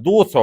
200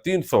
300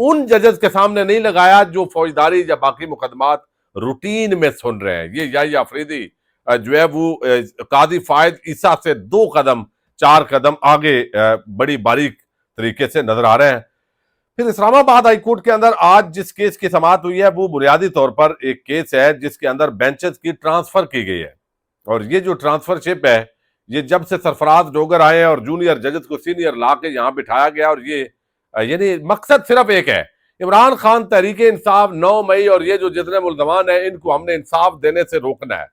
ان ججز کے سامنے نہیں لگایا جو فوجداری یا باقی مقدمات روٹین میں سن رہے ہیں. یہ یحییٰ آفریدی جو ہے وہ قاضی فائد عیسیٰ سے 2 قدم 4 قدم آگے بڑی باریک طریقے سے نظر آ رہے ہیں. پھر اسلام آباد ہائی کورٹ کے اندر آج جس کیس کی سماعت ہوئی ہے وہ بنیادی طور پر ایک کیس ہے جس کے اندر بینچز کی ٹرانسفر کی گئی ہے. اور یہ جو ٹرانسفر شپ ہے یہ جب سے سرفراز ڈوگر آئے اور جونیئر ججز کو سینئر لا کے یہاں بٹھایا گیا. اور یہ یعنی مقصد صرف ایک ہے, عمران خان تحریک انصاف 9 مئی اور یہ جو جتنے ملزمان ہیں ان کو ہم نے انصاف دینے سے روکنا ہے.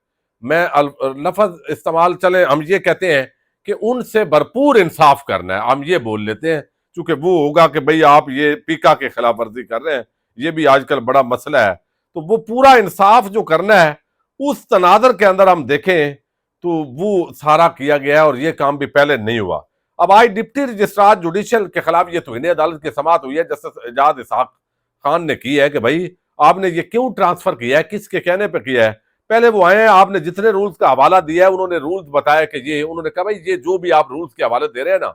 میں لفظ استعمال چلیں ہم یہ کہتے ہیں کہ ان سے بھرپور انصاف کرنا ہے, ہم یہ بول لیتے ہیں چونکہ وہ ہوگا کہ بھئی آپ یہ پیکا کے خلاف ورزی کر رہے ہیں, یہ بھی آج کل بڑا مسئلہ ہے. تو وہ پورا انصاف جو کرنا ہے اس تناظر کے اندر ہم دیکھیں تو وہ سارا کیا گیا ہے اور یہ کام بھی پہلے نہیں ہوا. اب آج ڈپٹی رجسٹرار جوڈیشل کے خلاف یہ توہین عدالت کی سماعت ہوئی ہے. جسٹس اعجاز اسحاق خان نے کی ہے کہ بھائی آپ نے یہ کیوں ٹرانسفر کیا ہے, کس کے کہنے پہ کیا ہے. پہلے وہ آئے ہیں, آپ نے جتنے رولز کا حوالہ دیا ہے انہوں نے رولز بتایا کہ یہ, انہوں نے کہا بھائی یہ جو بھی آپ رولز کے حوالے دے رہے ہیں نا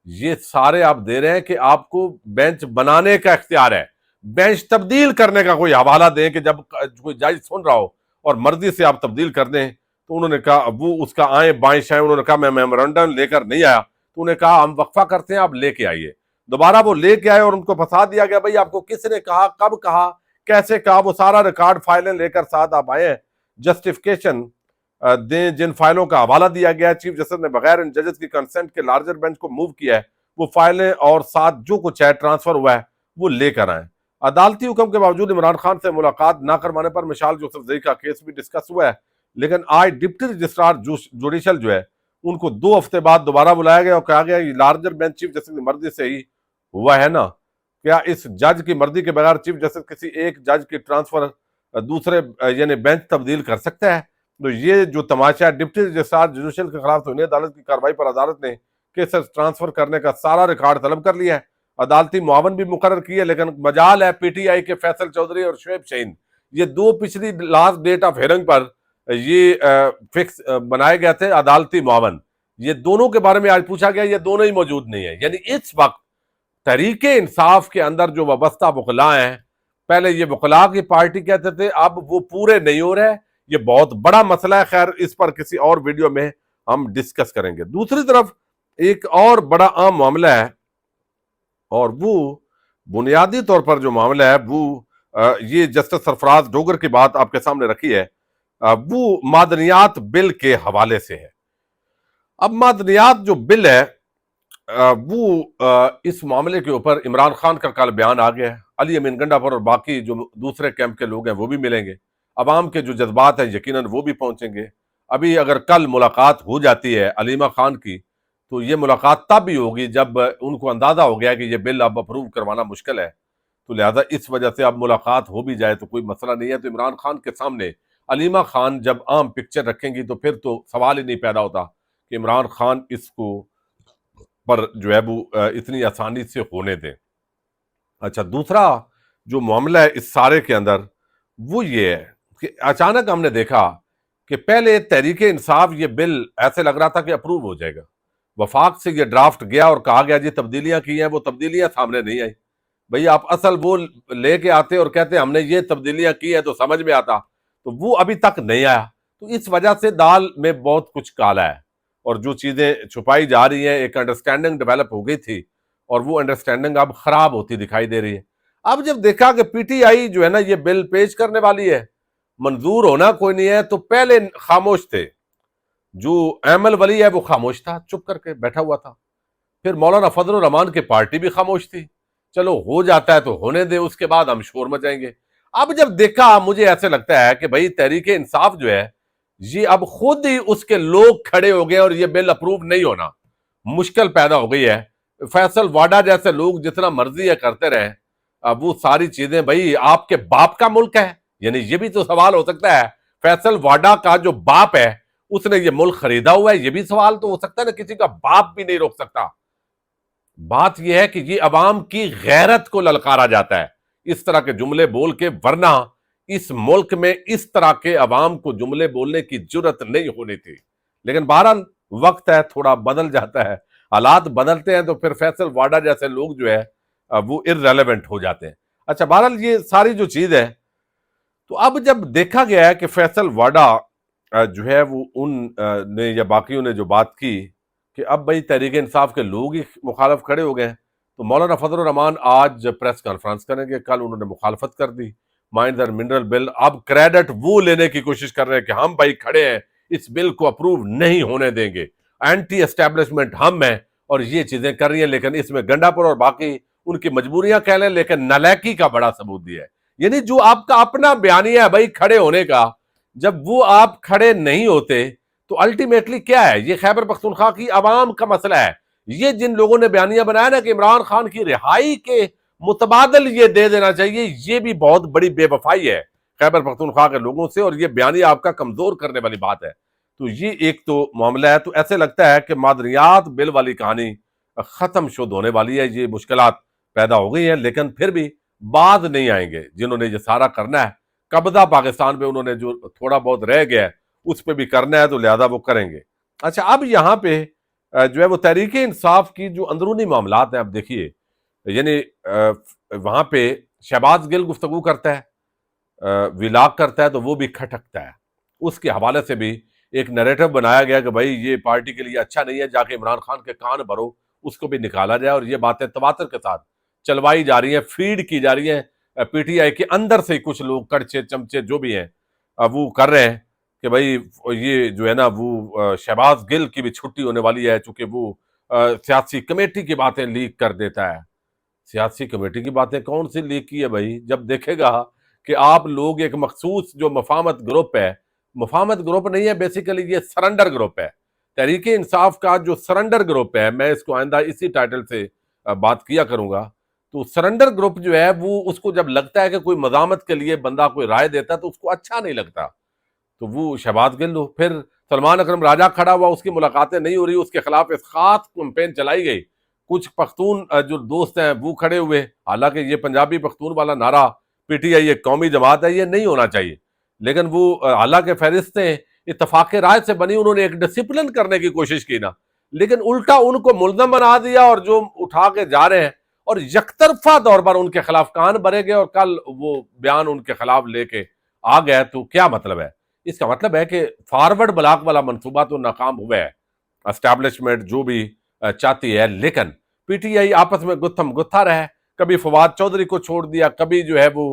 یہ سارے آپ دے رہے ہیں کہ آپ کو بینچ بنانے کا اختیار ہے, بینچ تبدیل کرنے کا کوئی حوالہ دیں کہ جب کوئی جج سن رہا ہو اور مرضی سے آپ تبدیل کر دیں. تو انہوں نے کہا وہ اس کا آئیں بائیں شائیں, انہوں نے کہا میں میمورنڈم لے کر نہیں آیا. تو انہوں نے کہا ہم وقفہ کرتے ہیں, آپ لے کے آئیے. دوبارہ وہ لے کے آئے اور ان کو پھنسا دیا گیا, بھائی آپ کو کس نے کہا, کب کہا, کیسے کہا. وہ سارا ریکارڈ فائلیں لے کر ساتھ آپ آئے ہیں, جسٹیفیکیشن دیں جن فائلوں کا حوالہ دیا گیا ہے. چیف جسٹس نے بغیر ان ججز کی کنسنٹ کے لارجر بینچ کو موو کیا ہے, وہ فائلیں اور ساتھ جو کچھ ہے ٹرانسفر ہوا ہے وہ لے کر آئیں. عدالتی حکم کے باوجود عمران خان سے ملاقات نہ کروانے پر مشال یوسف زئی کا کیس بھی ڈسکس ہوا ہے. لیکن آج ڈپٹی رجسٹرار جوڈیشل جو ہے ان کو 2 ہفتے بعد دوبارہ بلایا گیا اور کہا گیا یہ لارجر بینچ چیف جسٹس کی مرضی سے ہی ہوا ہے نا, کیا اس جج کی مرضی کے بغیر چیف جسٹس کسی ایک جج کی ٹرانسفر دوسرے یعنی بینچ تبدیل کر سکتا ہے. تو یہ جو تماشا ہے, ڈپٹی رجسٹرار جوڈیشل کے خلاف توہین عدالت کی کارروائی پر عدالت نے کیسز ٹرانسفر کرنے کا سارا ریکارڈ طلب کر لیا ہے. عدالتی معاون بھی مقرر کی ہے, لیکن مجال ہے پی ٹی آئی کے فیصل چودھری اور شعیب شہین, یہ 2 پچھلی لاسٹ ڈیٹ آف ہیئرنگ پر یہ فکس بنائے گئے تھے عدالتی معاون. یہ دونوں کے بارے میں آج پوچھا گیا, یہ دونوں ہی موجود نہیں ہیں. یعنی اس وقت تحریک انصاف کے اندر جو وابستہ وکلاء ہیں, پہلے یہ وکلاء کی پارٹی کہتے تھے, اب وہ پورے نہیں ہو رہے. یہ بہت بڑا مسئلہ ہے, خیر اس پر کسی اور ویڈیو میں ہم ڈسکس کریں گے. دوسری طرف ایک اور بڑا عام معاملہ ہے اور وہ بنیادی طور پر جو معاملہ ہے وہ یہ جسٹس سرفراز ڈوگر کی بات آپ کے سامنے رکھی ہے, وہ معدنیات بل کے حوالے سے ہے. اب معدنیات جو بل ہے وہ اس معاملے کے اوپر عمران خان کا کل بیان آ گیا ہے, علی امین گنڈا پر اور باقی جو دوسرے کیمپ کے لوگ ہیں وہ بھی ملیں گے, عوام کے جو جذبات ہیں یقیناً وہ بھی پہنچیں گے. ابھی اگر کل ملاقات ہو جاتی ہے علیمہ خان کی تو یہ ملاقات تب بھی ہوگی جب ان کو اندازہ ہو گیا کہ یہ بل اب اپروو کروانا مشکل ہے, تو لہذا اس وجہ سے اب ملاقات ہو بھی جائے تو کوئی مسئلہ نہیں ہے. تو عمران خان کے سامنے علیمہ خان جب عام پکچر رکھیں گی تو پھر تو سوال ہی نہیں پیدا ہوتا کہ عمران خان اس کو پر جو ہے وہ اتنی آسانی سے ہونے دیں. اچھا, دوسرا جو معاملہ ہے اس سارے کے اندر وہ یہ ہے کہ اچانک ہم نے دیکھا کہ پہلے تحریک انصاف یہ بل ایسے لگ رہا تھا کہ اپروو ہو جائے گا, وفاق سے یہ ڈرافٹ گیا اور کہا گیا جی تبدیلیاں کی ہیں, وہ تبدیلیاں سامنے نہیں آئی. بھئی آپ اصل وہ لے کے آتے اور کہتے ہم نے یہ تبدیلیاں کی ہیں تو سمجھ میں آتا, تو وہ ابھی تک نہیں آیا. تو اس وجہ سے دال میں بہت کچھ کالا ہے اور جو چیزیں چھپائی جا رہی ہیں, ایک انڈرسٹینڈنگ ڈیولپ ہو گئی تھی اور وہ انڈرسٹینڈنگ اب خراب ہوتی دکھائی دے رہی ہے. اب جب دیکھا کہ پی ٹی آئی جو ہے نا یہ بل پیش کرنے والی ہے, منظور ہونا کوئی نہیں ہے, تو پہلے خاموش تھے. جو ایمل ولی ہے وہ خاموش تھا, چپ کر کے بیٹھا ہوا تھا. پھر مولانا فضل الرحمان کی پارٹی بھی خاموش تھی, چلو ہو جاتا ہے تو ہونے دے, اس کے بعد ہم شور مچائیں گے. اب جب دیکھا مجھے ایسے لگتا ہے کہ بھئی تحریک انصاف جو ہے یہ اب خود ہی اس کے لوگ کھڑے ہو گئے اور یہ بل اپروو نہیں ہونا, مشکل پیدا ہو گئی ہے. فیصل واڈا جیسے لوگ جتنا مرضی ہے کرتے رہے, اب وہ ساری چیزیں بھئی آپ کے باپ کا ملک ہے, یعنی یہ بھی تو سوال ہو سکتا ہے. فیصل واڈا کا جو باپ ہے اس نے یہ ملک خریدا ہوا ہے, یہ بھی سوال تو ہو سکتا ہے نا, کسی کا باپ بھی نہیں روک سکتا. بات یہ ہے کہ یہ عوام کی غیرت کو للکارا جاتا ہے اس طرح کے جملے بول کے, ورنہ اس ملک میں اس طرح کے عوام کو جملے بولنے کی جرت نہیں ہونی تھی. لیکن بہرحال وقت ہے, تھوڑا بدل جاتا ہے, حالات بدلتے ہیں, تو پھر فیصل واڈا جیسے لوگ جو ہے وہ irrelevant ہو جاتے ہیں۔ اچھا بہرحال یہ ساری جو چیز ہے، تو اب جب دیکھا گیا ہے کہ فیصل واڈا جو ہے وہ ان نے یا باقیوں نے جو بات کی کہ اب بھائی تحریک انصاف کے لوگ ہی مخالف کھڑے ہو گئے، تو مولانا فضل الرحمان آج پریس کانفرنس کریں گے، کل انہوں نے مخالفت کر دی مائنز اینڈ منرل بل، اب کریڈٹ وہ لینے کی کوشش کر رہے ہیں کہ ہم بھائی کھڑے ہیں، اس بل کو اپروو نہیں ہونے دیں گے، اینٹی اسٹیبلشمنٹ ہم ہیں اور یہ چیزیں کر رہی ہیں، لیکن اس میں گنڈا پور اور باقی ان کی مجبوریاں کہہ لیں، لیکن نالیکی کا بڑا ثبوت دیا ہے۔ یعنی جو آپ کا اپنا بیانیہ ہے بھائی کھڑے ہونے کا، جب وہ آپ کھڑے نہیں ہوتے تو الٹیمیٹلی کیا ہے؟ یہ خیبر پختونخوا کی عوام کا مسئلہ ہے۔ یہ جن لوگوں نے بیانیہ بنایا نا کہ عمران خان کی رہائی کے متبادل یہ دے دینا چاہیے، یہ بھی بہت بڑی بے وفائی ہے خیبر پختونخوا کے لوگوں سے، اور یہ بیانیہ آپ کا کمزور کرنے والی بات ہے۔ تو یہ ایک تو معاملہ ہے، تو ایسے لگتا ہے کہ مادریات بل والی کہانی ختم شد ہونے والی ہے، یہ مشکلات پیدا ہو گئی ہیں، لیکن پھر بھی بعد نہیں آئیں گے جنہوں نے یہ سارا کرنا ہے، قبضہ پاکستان پہ انہوں نے جو تھوڑا بہت رہ گیا ہے اس پہ بھی کرنا ہے، تو لہذا وہ کریں گے۔ اچھا اب یہاں پہ جو ہے وہ تحریک انصاف کی جو اندرونی معاملات ہیں، اب دیکھیے یعنی وہاں پہ شہباز گل گفتگو کرتا ہے، ولاگ کرتا ہے، تو وہ بھی کھٹکتا ہے، اس کے حوالے سے بھی ایک نیریٹو بنایا گیا کہ بھائی یہ پارٹی کے لیے اچھا نہیں ہے، جا کے عمران خان کے کان بھرو، اس کو بھی نکالا جائے، اور یہ باتیں تواتر کے ساتھ چلوائی جا رہی ہیں، فیڈ کی جا رہی ہیں پی ٹی آئی کے اندر سے کچھ لوگ کڑچے چمچے جو بھی ہیں وہ کر رہے ہیں کہ بھائی یہ جو ہے نا وہ شہباز گل کی بھی چھٹی ہونے والی ہے، چونکہ وہ سیاسی کمیٹی کی باتیں لیک کر دیتا ہے۔ سیاسی کمیٹی کی باتیں کون سی لیک کی ہے بھائی؟ جب دیکھے گا کہ آپ لوگ ایک مخصوص جو مفاہمت گروپ ہے، مفاہمت گروپ نہیں ہے، بیسیکلی یہ سرنڈر گروپ ہے، تحریک انصاف کا جو سرنڈر گروپ ہے، میں اس کو آئندہ اسی ٹائٹل سے بات کیا کروں گا، تو سرنڈر گروپ جو ہے وہ اس کو جب لگتا ہے کہ کوئی مزاحمت کے لیے بندہ کوئی رائے دیتا ہے تو اس کو اچھا نہیں لگتا، تو وہ شہباز گل ہو، پھر سلمان اکرم راجہ کھڑا ہوا، اس کی ملاقاتیں نہیں ہو رہی، اس کے خلاف اس خاص کمپین چلائی گئی، کچھ پختون جو دوست ہیں وہ کھڑے ہوئے، حالانکہ یہ پنجابی پختون والا نعرہ پی ٹی آئی ایک قومی جماعت ہے، یہ نہیں ہونا چاہیے، لیکن وہ حالانکہ فہرستیں اتفاق رائے سے بنی، انہوں نے ایک ڈسپلن کرنے کی کوشش کی نا، لیکن الٹا ان کو ملزم بنا دیا، اور جو اٹھا کے جا رہے ہیں اور یک طرفہ طور پر ان کے خلاف کان بھرے گئے، اور کل وہ بیان ان کے خلاف لے کے آ گئے، تو کیا مطلب ہے؟ اس کا مطلب ہے کہ فارورڈ بلاک والا منصوبہ تو ناکام ہوا ہے، اسٹیبلشمنٹ جو بھی چاہتی ہے، لیکن پی ٹی آئی آپس میں گتھم گتھا رہے، کبھی فواد چودھری کو چھوڑ دیا، کبھی جو ہے وہ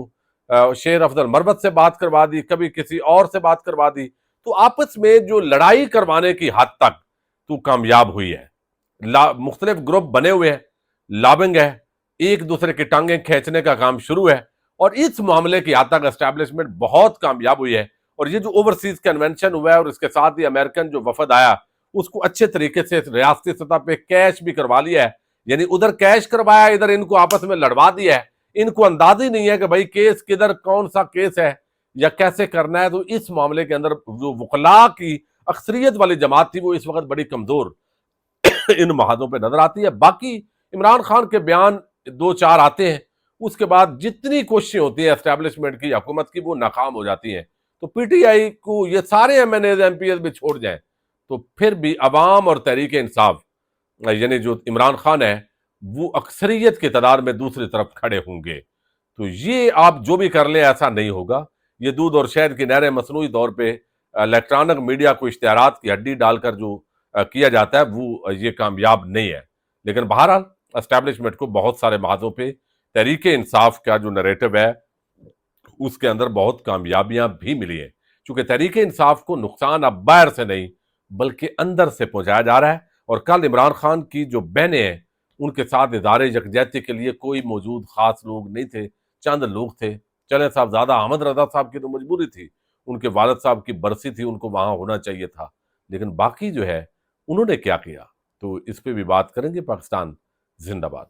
شیر افضل مربت سے بات کروا دی، کبھی کسی اور سے بات کروا دی، تو آپس میں جو لڑائی کروانے کی حد تک تو کامیاب ہوئی ہے، مختلف گروپ بنے ہوئے ہیں، لابنگ ہے، ایک دوسرے کی ٹانگیں کھینچنے کا کام شروع ہے، اور اس معاملے کی حد تک اسٹیبلشمنٹ بہت کامیاب ہوئی ہے، اور یہ جو اوورسیز کنونشن ہوا ہے اور اس کے ساتھ ہی امریکن جو وفد آیا اس کو اچھے طریقے سے ریاستی سطح پہ کیش بھی کروا لیا ہے، یعنی ادھر کیش کروایا، ادھر ان کو آپس میں لڑوا دیا ہے، ان کو انداز ہی نہیں ہے کہ بھائی کیس کدھر کون سا کیس ہے یا کیسے کرنا ہے، تو اس معاملے کے اندر جو وکلاء کی اکثریت والی جماعت تھی وہ اس وقت بڑی کمزور ان محاذوں پہ نظر آتی ہے۔ باقی عمران خان کے بیان دو چار آتے ہیں، اس کے بعد جتنی کوششیں ہوتی ہیں اسٹیبلشمنٹ کی حکومت کی وہ ناکام ہو جاتی ہیں، تو پی ٹی آئی کو یہ سارے M N is M P is بھی چھوڑ جائیں تو پھر بھی عوام اور تحریک انصاف یعنی جو عمران خان ہے وہ اکثریت کی تعداد میں دوسری طرف کھڑے ہوں گے، تو یہ آپ جو بھی کر لیں ایسا نہیں ہوگا، یہ دودھ اور شہد کی نہریں مصنوعی طور پہ الیکٹرانک میڈیا کو اشتہارات کی ہڈی ڈال کر جو کیا جاتا ہے وہ یہ کامیاب نہیں ہے، لیکن بہرحال اسٹیبلشمنٹ کو بہت سارے محاذوں پہ تحریک انصاف کا جو نریٹو ہے اس کے اندر بہت کامیابیاں بھی ملی ہیں، چونکہ تحریک انصاف کو نقصان اب باہر سے نہیں بلکہ اندر سے پہنچایا جا رہا ہے، اور کل عمران خان کی جو بہنیں ہیں ان کے ساتھ ادارِ یکجہتی کے لیے کوئی موجود خاص لوگ نہیں تھے، چند لوگ تھے، چلے صاحبزادہ احمد رضا صاحب کی تو مجبوری تھی، ان کے والد صاحب کی برسی تھی، ان کو وہاں ہونا چاہیے تھا، لیکن باقی جو ہے انہوں نے کیا کیا، تو اس پہ بھی بات کریں گے۔ پاکستان زندہ باد۔